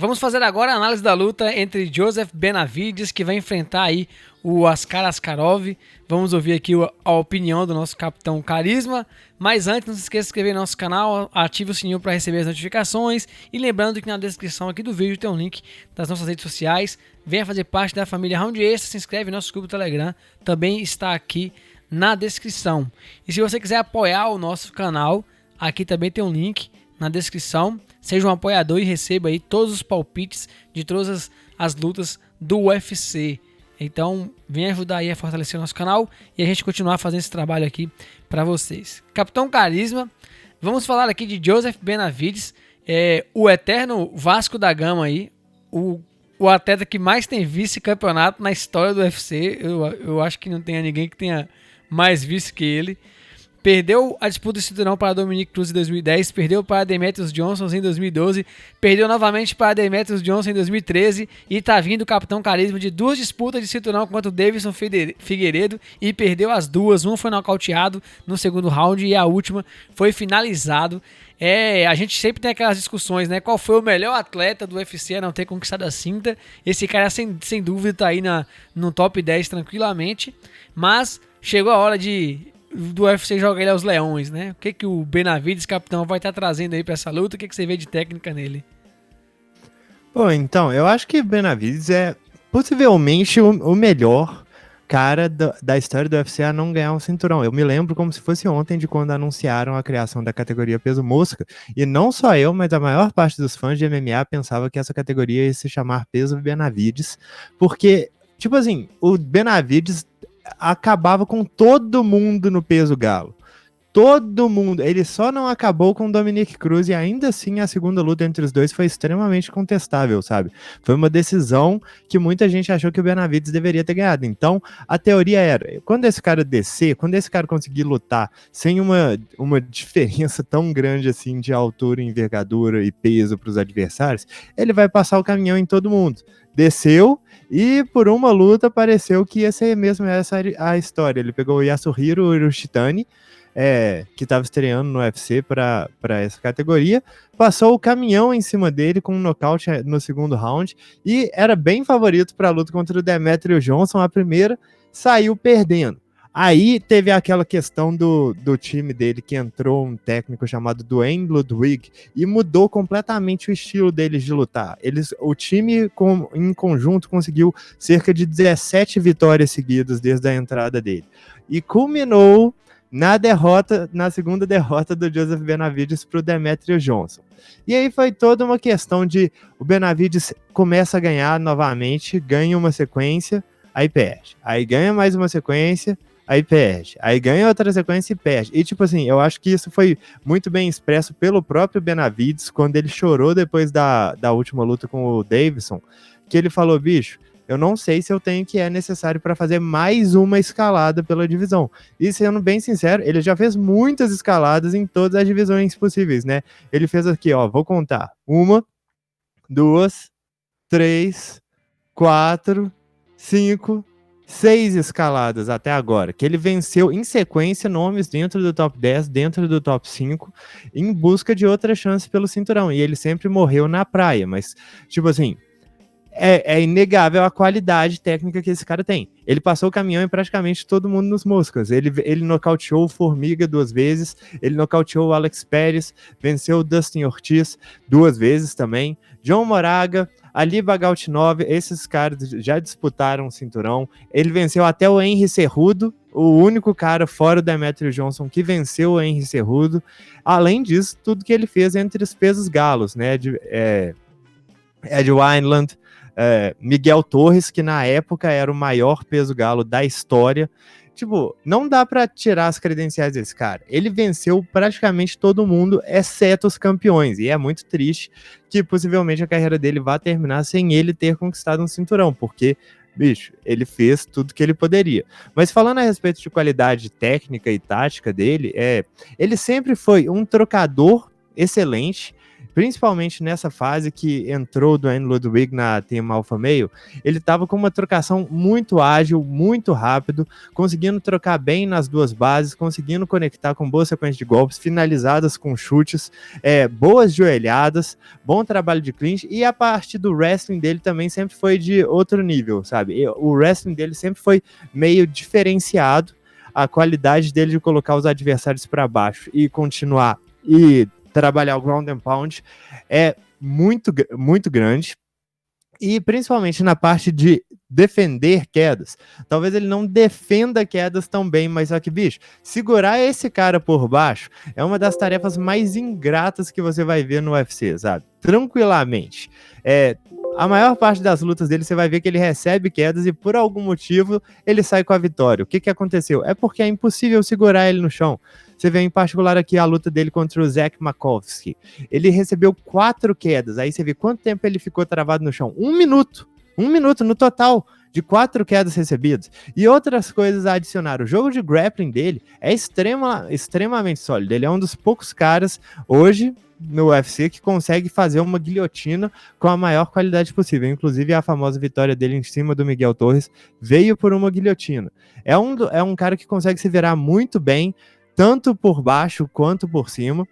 Vamos fazer agora a análise da luta entre Joseph Benavidez, que vai enfrentar aí o Askar Askarov. Vamos ouvir aqui a opinião do nosso capitão Carisma. Mas antes, não se esqueça de se inscrever no nosso canal, ative o sininho para receber as notificações. E lembrando que na descrição aqui do vídeo tem um link das nossas redes sociais. Venha fazer parte da família Round Extra, se inscreve no nosso grupo do Telegram. Também está aqui na descrição. E se você quiser apoiar o nosso canal, aqui também tem um link na descrição. Seja um apoiador e receba aí todos os palpites de todas as lutas do UFC. Então, venha ajudar aí a fortalecer o nosso canal e a gente continuar fazendo esse trabalho aqui para vocês. Capitão Carisma, vamos falar aqui de Joseph Benavidez, o eterno Vasco da Gama aí, o atleta que mais tem vice-campeonato na história do UFC. Eu acho que não tem ninguém que tenha mais vice que ele. Perdeu a disputa de cinturão para Dominick Cruz em 2010, perdeu para Demetrius Johnson em 2012, perdeu novamente para Demetrius Johnson em 2013 e tá vindo o Capitão Carisma de 2 disputas de cinturão contra o Davidson Figueiredo e perdeu as duas. Um foi nocauteado no segundo round e a última foi finalizado. A gente sempre tem aquelas discussões, né? Qual foi o melhor atleta do UFC a não ter conquistado a cinta? Esse cara sem dúvida tá aí no top 10 tranquilamente, mas chegou a hora do UFC joga ele aos leões, né? O que o Benavidez, capitão, vai estar trazendo aí pra essa luta? O que você vê de técnica nele? Bom, então, eu acho que Benavidez é possivelmente o melhor cara da história do UFC a não ganhar um cinturão. Eu me lembro como se fosse ontem de quando anunciaram a criação da categoria peso mosca, e não só eu, mas a maior parte dos fãs de MMA pensava que essa categoria ia se chamar peso Benavidez, porque, tipo assim, o Benavidez acabava com todo mundo no peso galo. Todo mundo. Ele só não acabou com o Dominick Cruz e ainda assim a segunda luta entre os dois foi extremamente contestável, sabe? Foi uma decisão que muita gente achou que o Benavidez deveria ter ganhado. Então, a teoria era, quando esse cara descer, quando esse cara conseguir lutar sem uma diferença tão grande assim de altura, envergadura e peso para os adversários, ele vai passar o caminhão em todo mundo. Desceu e por uma luta pareceu que ia ser mesmo essa a história. Ele pegou o Yasuhiro Urushitani, que estava estreando no UFC para essa categoria, passou o caminhão em cima dele com um nocaute no segundo round e era bem favorito para a luta contra o Demetrius Johnson. A primeira saiu perdendo. Aí teve aquela questão do time dele, que entrou um técnico chamado Duane Ludwig e mudou completamente o estilo deles de lutar. O time em conjunto conseguiu cerca de 17 vitórias seguidas desde a entrada dele. E culminou na segunda derrota do Joseph Benavidez para o Demetrius Johnson. E aí foi toda uma questão de o Benavidez começa a ganhar novamente, ganha uma sequência, aí perde. Aí ganha mais uma sequência, aí perde. Aí ganha outra sequência e perde. E tipo assim, eu acho que isso foi muito bem expresso pelo próprio Benavidez, quando ele chorou depois da última luta com o Davidson, que ele falou, bicho, eu não sei se eu tenho o que é necessário para fazer mais uma escalada pela divisão. E sendo bem sincero, ele já fez muitas escaladas em todas as divisões possíveis, né? Ele fez aqui, ó, vou contar. 1, 2, 3, 4, 5, 6 escaladas até agora, que ele venceu em sequência nomes dentro do top 10, dentro do top 5, em busca de outra chance pelo cinturão. E ele sempre morreu na praia, mas, tipo assim, é inegável a qualidade técnica que esse cara tem. Ele passou o caminhão em praticamente todo mundo nos moscas. Ele nocauteou o Formiga 2 vezes, ele nocauteou o Alex Pérez, venceu o Dustin Ortiz 2 vezes também, John Moraga, Ali Bagautinov, esses caras já disputaram o cinturão. Ele venceu até o Henry Cejudo, o único cara fora o Demetrius Johnson que venceu o Henry Cejudo. Além disso, tudo que ele fez entre os pesos galos, né? Ed Wineland, Miguel Torres, que na época era o maior peso galo da história. Tipo, não dá pra tirar as credenciais desse cara. Ele venceu praticamente todo mundo, exceto os campeões. E é muito triste que possivelmente a carreira dele vá terminar sem ele ter conquistado um cinturão, porque, bicho, ele fez tudo que ele poderia. Mas falando a respeito de qualidade técnica e tática dele, ele sempre foi um trocador excelente. principalmente nessa fase que entrou o Duane Ludwig na Team Alpha Male, ele estava com uma trocação muito ágil, muito rápido, conseguindo trocar bem nas duas bases, conseguindo conectar com boa sequência de golpes, finalizadas com chutes, boas joelhadas, bom trabalho de clinch, e a parte do wrestling dele também sempre foi de outro nível, sabe? O wrestling dele sempre foi meio diferenciado, a qualidade dele de colocar os adversários para baixo e continuar e trabalhar o ground and pound é muito, muito grande. E principalmente na parte de defender quedas. Talvez ele não defenda quedas tão bem, mas só que, bicho, segurar esse cara por baixo é uma das tarefas mais ingratas que você vai ver no UFC, sabe? Tranquilamente. A maior parte das lutas dele, você vai ver que ele recebe quedas e por algum motivo ele sai com a vitória. O que aconteceu? É porque é impossível segurar ele no chão. Você vê em particular aqui a luta dele contra o Zach Makovsky. Ele recebeu 4 quedas. Aí você vê quanto tempo ele ficou travado no chão. 1 minuto. 1 minuto no total de 4 quedas recebidas. E outras coisas a adicionar. O jogo de grappling dele é extremamente sólido. Ele é um dos poucos caras hoje no UFC que consegue fazer uma guilhotina com a maior qualidade possível. Inclusive a famosa vitória dele em cima do Miguel Torres veio por uma guilhotina. É um cara que consegue se virar muito bem, tanto por baixo quanto por cima.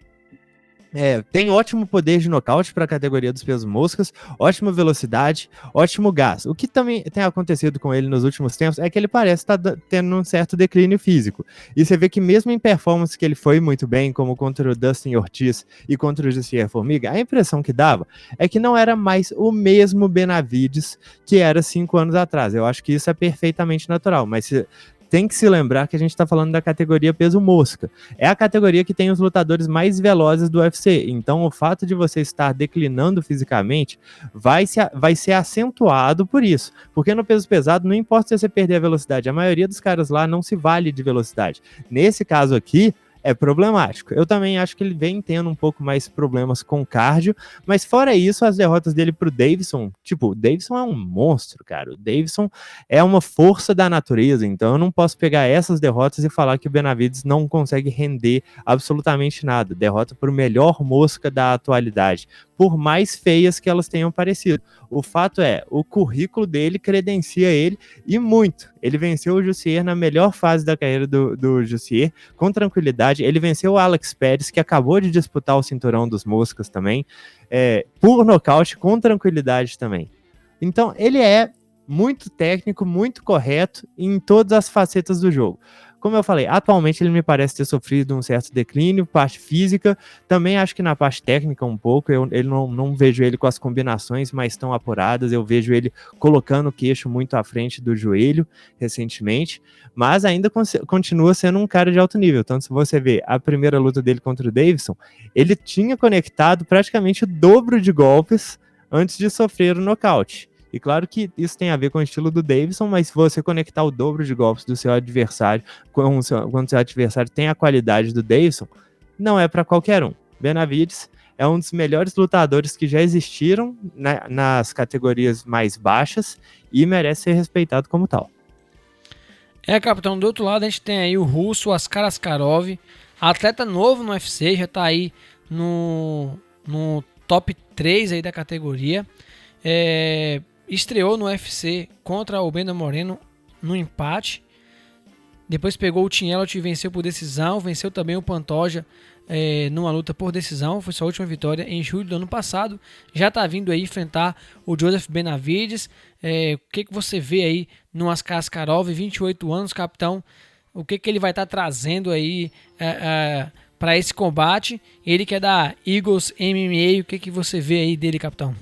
Tem ótimo poder de nocaute para a categoria dos pesos moscas, ótima velocidade, ótimo gás. O que também tem acontecido com ele nos últimos tempos é que ele parece estar tendo um certo declínio físico. E você vê que mesmo em performance que ele foi muito bem, como contra o Dustin Ortiz e contra o Jussier Formiga, a impressão que dava é que não era mais o mesmo Benavidez que era 5 anos atrás. Eu acho que isso é perfeitamente natural, mas tem que se lembrar que a gente está falando da categoria peso mosca. É a categoria que tem os lutadores mais velozes do UFC. Então, o fato de você estar declinando fisicamente vai ser acentuado por isso. Porque no peso pesado, não importa se você perder a velocidade. A maioria dos caras lá não se vale de velocidade. Nesse caso aqui, é problemático. Eu também acho que ele vem tendo um pouco mais problemas com cardio, mas fora isso, as derrotas dele pro Davidson, o Davidson é um monstro, cara. O Davidson é uma força da natureza, então eu não posso pegar essas derrotas e falar que o Benavidez não consegue render absolutamente nada. Derrota pro melhor mosca da atualidade, por mais feias que elas tenham parecido. O fato é, o currículo dele credencia ele e muito. Ele venceu o Jussier na melhor fase da carreira do Jussier, com tranquilidade. Ele venceu o Alex Pérez, que acabou de disputar o cinturão dos moscas também, por nocaute, com tranquilidade também. Então, ele é muito técnico, muito correto em todas as facetas do jogo. Como eu falei, atualmente ele me parece ter sofrido um certo declínio, parte física, também acho que na parte técnica um pouco, eu não vejo ele com as combinações mais tão apuradas, eu vejo ele colocando o queixo muito à frente do joelho recentemente, mas ainda continua sendo um cara de alto nível. Tanto se você vê a primeira luta dele contra o Davidson, ele tinha conectado praticamente o dobro de golpes antes de sofrer o nocaute. E claro que isso tem a ver com o estilo do Davidson, mas se você conectar o dobro de golpes do seu adversário, quando seu adversário tem a qualidade do Davidson, não é para qualquer um. Benavidez é um dos melhores lutadores que já existiram nas categorias mais baixas e merece ser respeitado como tal. Capitão, do outro lado a gente tem aí o russo Askar Askarov, atleta novo no UFC, já tá aí no top 3 aí da categoria. Estreou no UFC contra o Brandon Moreno no empate. Depois pegou o Tim Elliott e venceu por decisão. Venceu também o Pantoja numa luta por decisão. Foi sua última vitória em julho do ano passado. Já está vindo aí enfrentar o Joseph Benavidez. O que você vê aí no Askar Askarov, 28 anos, capitão? O que ele vai estar trazendo aí para esse combate? Ele que é da Eagles MMA. O que você vê aí dele, capitão?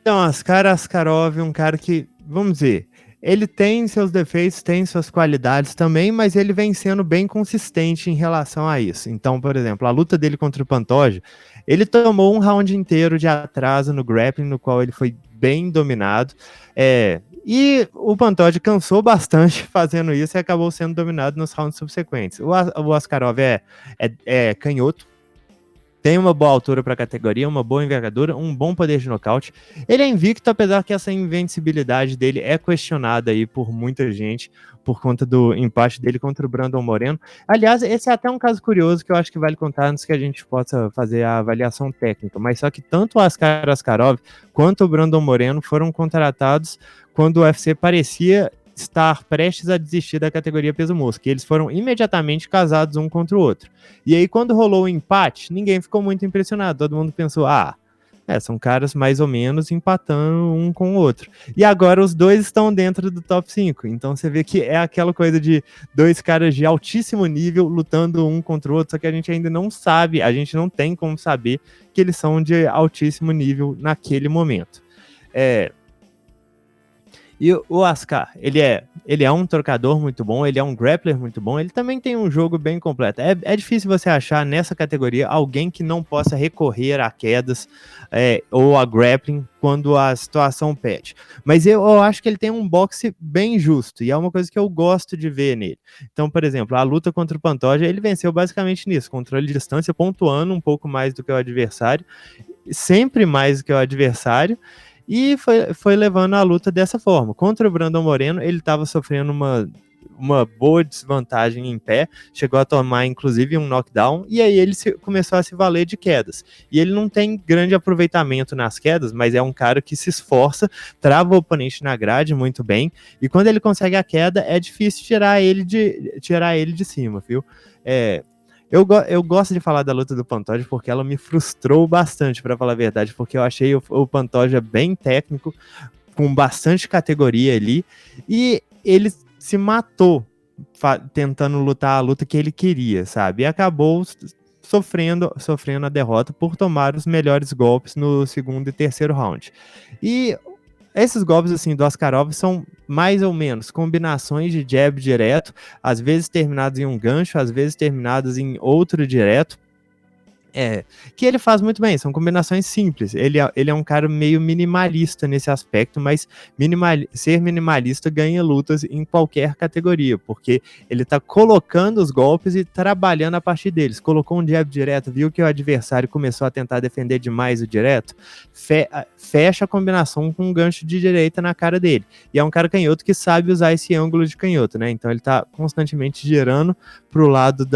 Então, Askar Askarov é um cara que, vamos dizer, ele tem seus defeitos, tem suas qualidades também, mas ele vem sendo bem consistente em relação a isso. Então, por exemplo, a luta dele contra o Pantoja, ele tomou um round inteiro de atraso no grappling, no qual ele foi bem dominado, e o Pantoja cansou bastante fazendo isso e acabou sendo dominado nos rounds subsequentes. O Askarov é canhoto, tem uma boa altura para a categoria, uma boa envergadura, um bom poder de nocaute. Ele é invicto, apesar que essa invencibilidade dele é questionada aí por muita gente, por conta do empate dele contra o Brandon Moreno. Aliás, esse é até um caso curioso que eu acho que vale contar antes que a gente possa fazer a avaliação técnica, mas só que tanto o Askar Askarov quanto o Brandon Moreno foram contratados quando o UFC parecia estar prestes a desistir da categoria peso mosca. Eles foram imediatamente casados um contra o outro. E aí, quando rolou o empate, ninguém ficou muito impressionado. Todo mundo pensou, são caras mais ou menos empatando um com o outro. E agora os dois estão dentro do top 5. Então você vê que é aquela coisa de dois caras de altíssimo nível lutando um contra o outro, só que a gente ainda não sabe, a gente não tem como saber que eles são de altíssimo nível naquele momento. E o Askar, ele é um trocador muito bom, ele é um grappler muito bom, ele também tem um jogo bem completo. É difícil você achar nessa categoria alguém que não possa recorrer a quedas ou a grappling quando a situação pede. Mas eu acho que ele tem um boxe bem justo, e é uma coisa que eu gosto de ver nele. Então, por exemplo, a luta contra o Pantoja, ele venceu basicamente nisso, controle de distância, pontuando um pouco mais do que o adversário, sempre mais do que o adversário, e foi levando a luta dessa forma. Contra o Brandon Moreno, ele estava sofrendo uma boa desvantagem em pé, chegou a tomar inclusive um knockdown, e aí ele começou a se valer de quedas. E ele não tem grande aproveitamento nas quedas, mas é um cara que se esforça, trava o oponente na grade muito bem, e quando ele consegue a queda, é difícil tirar ele de cima, viu? Eu gosto de falar da luta do Pantoja porque ela me frustrou bastante, para falar a verdade, porque eu achei o Pantoja bem técnico, com bastante categoria ali, e ele se matou tentando lutar a luta que ele queria, sabe? E acabou sofrendo a derrota por tomar os melhores golpes no segundo e terceiro round. E esses golpes assim do Askarov são mais ou menos combinações de jab direto, às vezes terminados em um gancho, às vezes terminados em outro direto, que ele faz muito bem, são combinações simples. Ele é um cara meio minimalista nesse aspecto, mas ser minimalista ganha lutas em qualquer categoria, porque ele tá colocando os golpes e trabalhando a partir deles. Colocou um jab direto, viu que o adversário começou a tentar defender demais o direto, fecha a combinação com um gancho de direita na cara dele. E é um cara canhoto que sabe usar esse ângulo de canhoto, né? Então ele tá constantemente girando pro lado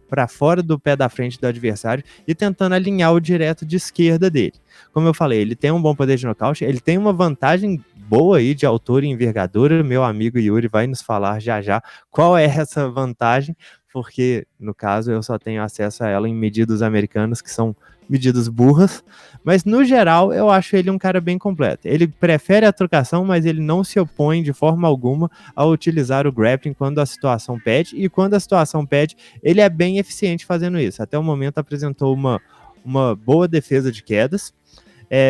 para fora do pé da frente do adversário e tentando alinhar o direto de esquerda dele. Como eu falei, ele tem um bom poder de nocaute, ele tem uma vantagem boa aí de altura e envergadura. Meu amigo Yuri vai nos falar já qual é essa vantagem, porque no caso eu só tenho acesso a ela em medidas americanas, que são medidas burras, mas no geral eu acho ele um cara bem completo. Ele prefere a trocação, mas ele não se opõe de forma alguma a utilizar o grappling quando a situação pede, e quando a situação pede, ele é bem eficiente fazendo isso. Até o momento apresentou uma boa defesa de quedas,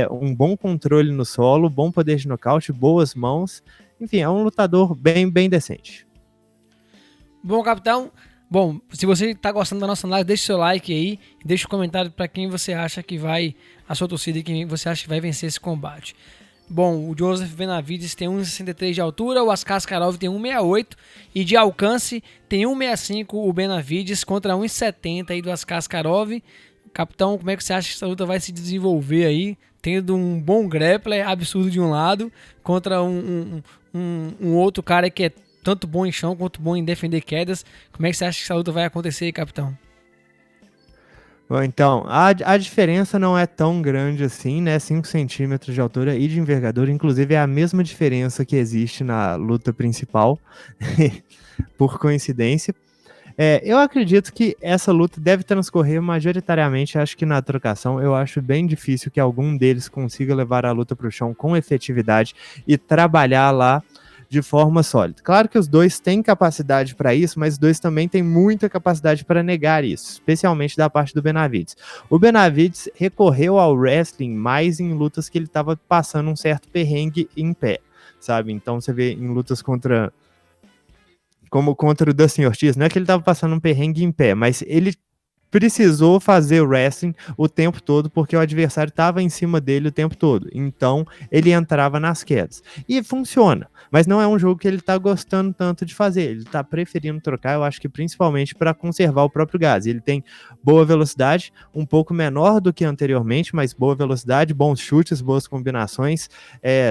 um bom controle no solo, bom poder de nocaute, boas mãos, enfim, é um lutador bem decente. Bom, capitão, se você está gostando da nossa live, deixe seu like aí, deixe um comentário para quem você acha que vai, a sua torcida, e quem você acha que vai vencer esse combate. Bom, o Joseph Benavides tem 1,63 de altura, o Askar Askarov tem 1,68 e de alcance tem 1,65 o Benavides contra 1,70 aí do Askar Askarov. Capitão, como é que você acha que essa luta vai se desenvolver aí, tendo um bom grappler absurdo de um lado contra um outro cara que é tanto bom em chão quanto bom em defender quedas? Como é que você acha que essa luta vai acontecer aí, capitão? Bom, então, a diferença não é tão grande assim, né? 5 centímetros de altura e de envergadura, inclusive é a mesma diferença que existe na luta principal, por coincidência. Eu acredito que essa luta deve transcorrer majoritariamente, acho que na trocação. Eu acho bem difícil que algum deles consiga levar a luta para o chão com efetividade e trabalhar lá de forma sólida. Claro que os dois têm capacidade para isso, mas os dois também têm muita capacidade para negar isso, especialmente da parte do Benavides. O Benavides recorreu ao wrestling mais em lutas que ele estava passando um certo perrengue em pé, sabe? Então você vê em lutas como contra o Dustin Ortiz, não é que ele estava passando um perrengue em pé, mas ele precisou fazer wrestling o tempo todo, porque o adversário estava em cima dele o tempo todo. Então, ele entrava nas quedas. E funciona, mas não é um jogo que ele tá gostando tanto de fazer. Ele tá preferindo trocar, eu acho que principalmente para conservar o próprio gás. Ele tem boa velocidade, um pouco menor do que anteriormente, mas boa velocidade, bons chutes, boas combinações,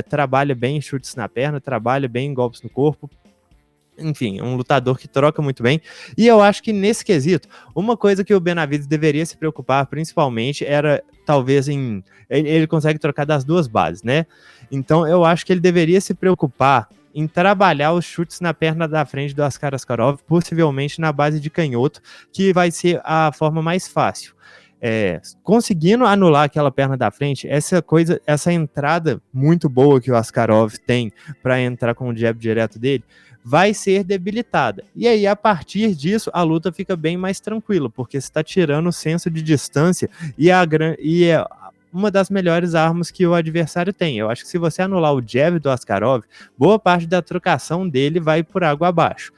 trabalha bem em chutes na perna, trabalha bem em golpes no corpo. Enfim, um lutador que troca muito bem. E eu acho que nesse quesito, uma coisa que o Benavidez deveria se preocupar principalmente era, talvez, ele consegue trocar das duas bases, né? Então eu acho que ele deveria se preocupar em trabalhar os chutes na perna da frente do Askar Askarov, possivelmente na base de canhoto, que vai ser a forma mais fácil. Conseguindo anular aquela perna da frente, essa entrada muito boa que o Askarov tem para entrar com o jab direto dele, vai ser debilitada. E aí, a partir disso, a luta fica bem mais tranquila, porque você está tirando o senso de distância e é uma das melhores armas que o adversário tem. Eu acho que se você anular o jab do Askarov, boa parte da trocação dele vai por água abaixo.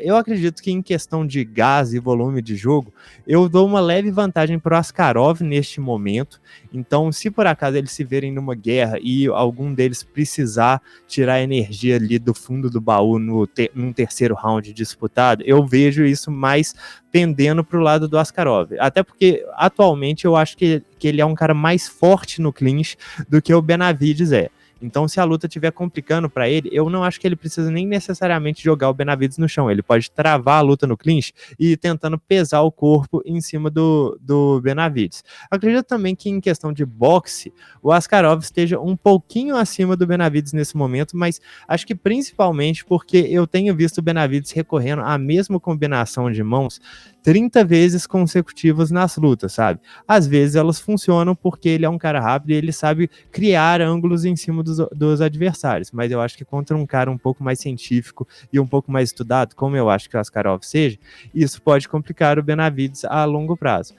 Eu acredito que em questão de gás e volume de jogo, eu dou uma leve vantagem para o Askarov neste momento. Então, se por acaso eles se verem numa guerra e algum deles precisar tirar energia ali do fundo do baú num terceiro round disputado, eu vejo isso mais pendendo para o lado do Askarov. Até porque, atualmente, eu acho que ele é um cara mais forte no clinch do que o Benavidez é. Então, se a luta estiver complicando para ele, eu não acho que ele precisa nem necessariamente jogar o Benavidez no chão. Ele pode travar a luta no clinch e ir tentando pesar o corpo em cima do Benavidez. Acredito também que em questão de boxe, o Askarov esteja um pouquinho acima do Benavidez nesse momento, mas acho que principalmente porque eu tenho visto o Benavidez recorrendo à mesma combinação de mãos 30 vezes consecutivas nas lutas, sabe? Às vezes elas funcionam porque ele é um cara rápido e ele sabe criar ângulos em cima dos adversários, mas eu acho que contra um cara um pouco mais científico e um pouco mais estudado, como eu acho que o Askarov seja, isso pode complicar o Benavidez a longo prazo.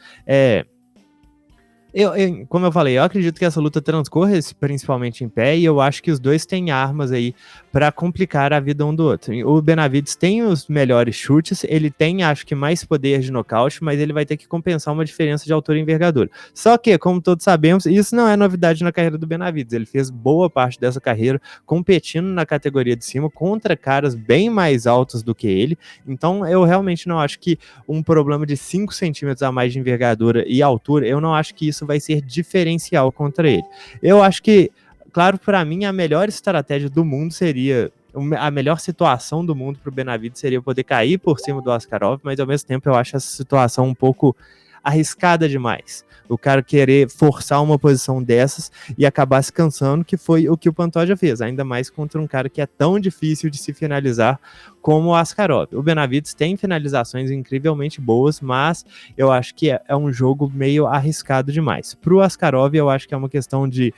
Como eu falei, eu acredito que essa luta transcorra principalmente em pé, e eu acho que os dois têm armas aí para complicar a vida um do outro. O Benavidez tem os melhores chutes, ele tem, acho que, mais poder de nocaute, mas ele vai ter que compensar uma diferença de altura e envergadura. Só que, como todos sabemos, isso não é novidade na carreira do Benavidez. Ele fez boa parte dessa carreira competindo na categoria de cima contra caras bem mais altos do que ele. Então, eu realmente não acho que um problema de 5 centímetros a mais de envergadura e altura, eu não acho que isso vai ser diferencial contra ele. Eu acho que, claro, para mim, a melhor estratégia do mundo seria, a melhor situação do mundo para o Benavidez seria poder cair por cima do Askarov, mas ao mesmo tempo eu acho essa situação um pouco arriscada demais. O cara querer forçar uma posição dessas e acabar se cansando, que foi o que o Pantoja fez, ainda mais contra um cara que é tão difícil de se finalizar como o Askarov. O Benavidez tem finalizações incrivelmente boas, mas eu acho que é um jogo meio arriscado demais. Para o Askarov, eu acho que é uma questão de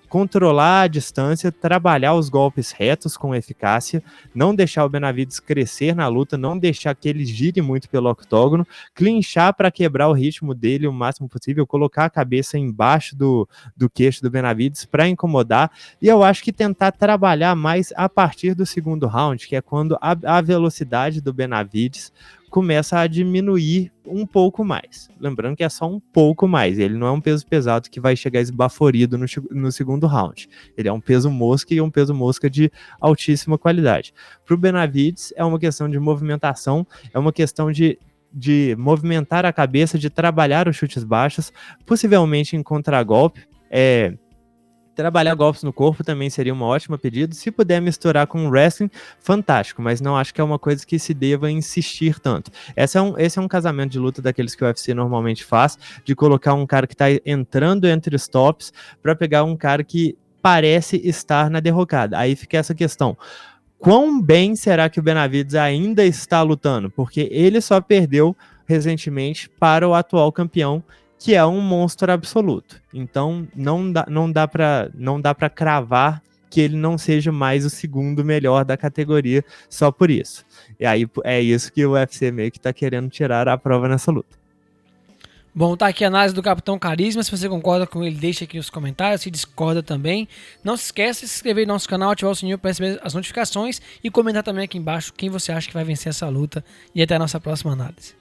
controlar a distância, trabalhar os golpes retos com eficácia, não deixar o Benavidez crescer na luta, não deixar que ele gire muito pelo octógono, clinchar para quebrar o ritmo dele o máximo possível, colocar a cabeça embaixo do queixo do Benavidez para incomodar, e eu acho que tentar trabalhar mais a partir do segundo round, que é quando a velocidade do Benavidez começa a diminuir um pouco mais. Lembrando que é só um pouco mais. Ele não é um peso pesado que vai chegar esbaforido no segundo round. Ele é um peso mosca e um peso mosca de altíssima qualidade. Para o Benavidez é uma questão de movimentação, é uma questão de movimentar a cabeça, de trabalhar os chutes baixos, possivelmente em contragolpe. Trabalhar golpes no corpo também seria uma ótima pedida. Se puder misturar com wrestling, fantástico, mas não acho que é uma coisa que se deva insistir tanto. Esse é um casamento de luta daqueles que o UFC normalmente faz, de colocar um cara que está entrando entre os tops para pegar um cara que parece estar na derrocada. Aí fica essa questão. Quão bem será que o Benavidez ainda está lutando? Porque ele só perdeu recentemente para o atual campeão, que é um monstro absoluto. Então não dá para cravar que ele não seja mais o segundo melhor da categoria só por isso. E aí é isso que o UFC meio que tá querendo tirar a prova nessa luta. Bom, tá aqui a análise do Capitão Carisma. Se você concorda com ele, deixa aqui nos comentários. Se discorda também. Não se esqueça de se inscrever no nosso canal, ativar o sininho para receber as notificações e comentar também aqui embaixo quem você acha que vai vencer essa luta. E até a nossa próxima análise.